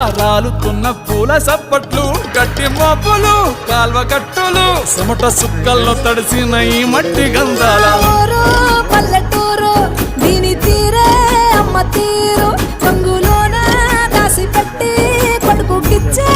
రాలుతున్న పూల సప్పట్లు గట్టి మోపులు కాల్వ కట్టులు చెమట సుక్కల్లో తడిసిన ఈ మట్టి గంధాల పల్లెటూరు దీని తీరే అమ్మ తీరు రంగులోన దాసి పెట్టి కొడుకుకిచ్చే